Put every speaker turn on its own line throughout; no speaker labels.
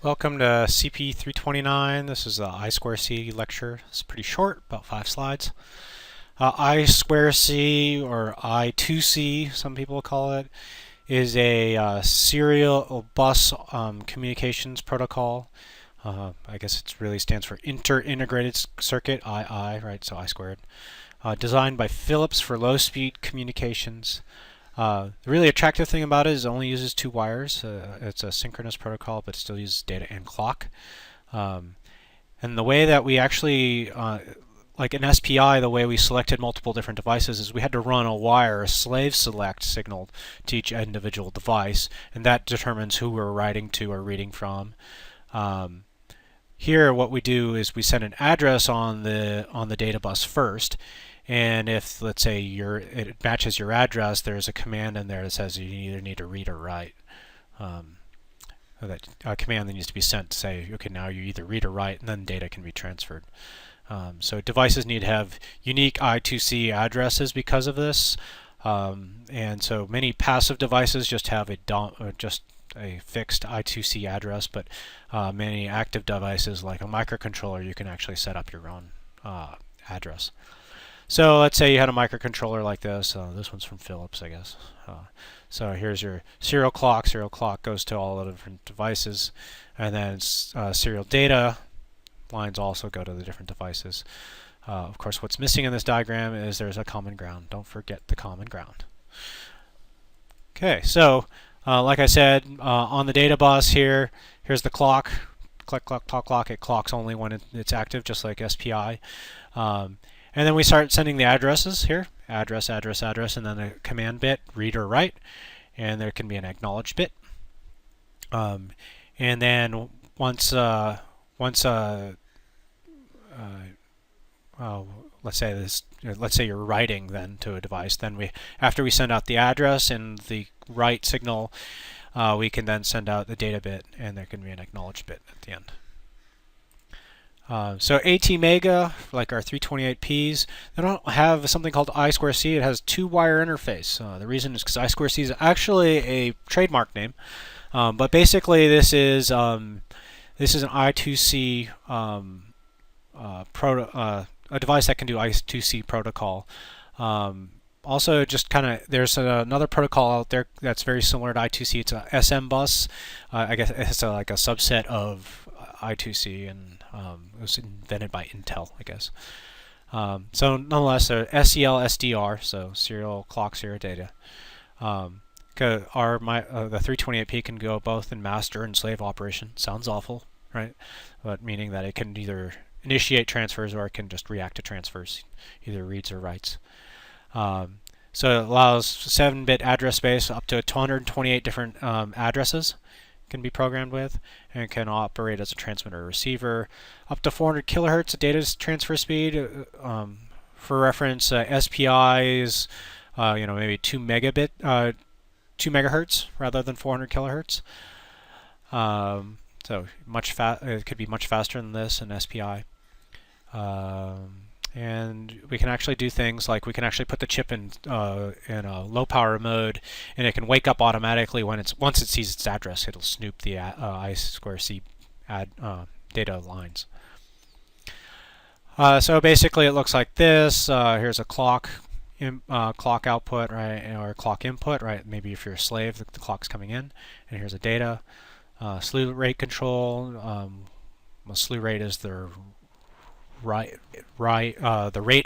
Welcome to CP 329. This is the I2C lecture. It's pretty short, about 5 slides. I2C, or I2C, some people call it, is a serial bus communications protocol. I guess it really stands for Inter-Integrated Circuit, II, right? So I squared. Designed by Philips for low-speed communications. The really attractive thing about it is it only uses 2 wires. It's a synchronous protocol, but it still uses data and clock. Um, and the way that we actually, like in SPI, the way we selected multiple different devices is we had to run a wire, a slave select signal to each individual device, and that determines who we're writing to or reading from. Here, what we do is we send an address on the data bus first, and if, let's say, it matches your address, there's a command in there that says you either need to read or write. That command then needs to be sent to say, okay, now you either read or write, and then data can be transferred. So devices need to have unique I2C addresses because of this, and so many passive devices just have a fixed I2C address, but many active devices like a microcontroller, you can actually set up your own address. So let's say you had a microcontroller like this. This one's from Philips, I guess. So here's your serial clock. Serial clock goes to all the different devices, and then serial data lines also go to the different devices. Of course, what's missing in this diagram is there's a common ground. Don't forget the common ground. Okay, so like I said, on the data bus here, here's the clock. Click, clock, clock, clock. It clocks only when it's active, just like SPI. And then we start sending the addresses here, address, address, address, and then a command bit, read or write, and there can be an acknowledge bit. And then once let's say you're writing then to a device, then after we send out the address and the write signal, we can then send out the data bit, and there can be an acknowledge bit at the end. So ATmega, like our 328Ps, they don't have something called I2C. It has 2-wire interface. The reason is because I2C is actually a trademark name, but basically this is an I2C a device that can do I2C protocol. Also, just kind of, there's another protocol out there that's very similar to I2C. It's a SM bus. I guess it's like a subset of I2C, and it was invented by Intel, I guess. So nonetheless, SEL SDR, so serial clock, serial data. The 328P can go both in master and slave operation. Sounds awful, right? But meaning that it can either initiate transfers or it can just react to transfers, either reads or writes. So it allows 7-bit address space up to 228 different addresses can be programmed with, and it can operate as a transmitter or receiver. Up to 400 kilohertz of data transfer speed. For reference, SPI is maybe 2 megahertz rather than 400 kilohertz. So it could be much faster than this in SPI. And we can actually do things like we can actually put the chip in a low power mode, and it can wake up automatically once it sees its address. It'll snoop the I2C data lines. So basically, it looks like this. Here's a clock output, right, or clock input, right? Maybe if you're a slave, the clock's coming in, and here's a data. Slew rate control. Slew rate is the rate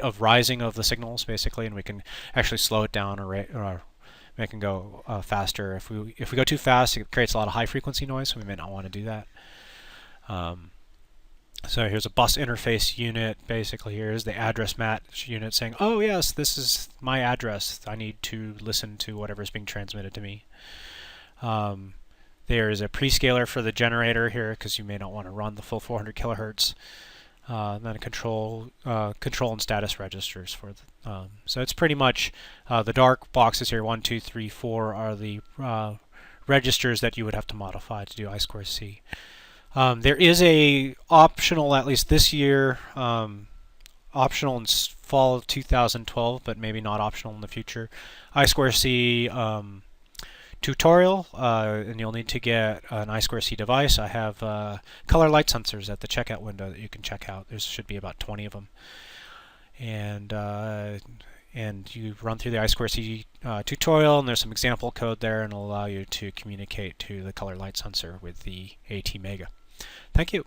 of rising of the signals, basically, and we can actually slow it down or make it go faster. If we go too fast, it creates a lot of high frequency noise, so we may not want to do that. So here's a bus interface unit. Basically, here's the address match unit saying, "Oh yes, this is my address. I need to listen to whatever is being transmitted to me." There is a prescaler for the generator here because you may not want to run the full 400 kilohertz. Then control and status registers for so it's pretty much the dark boxes here, 1, 2, 3, 4 are the registers that you would have to modify to do I2C. There is a optional, at least this year, optional in fall of 2012, but maybe not optional in the future, I2C tutorial, and you'll need to get an I2C device. I have color light sensors at the checkout window that you can check out. There should be about 20 of them. And you run through the I2C tutorial, and there's some example code there, and it'll allow you to communicate to the color light sensor with the ATmega. Thank you.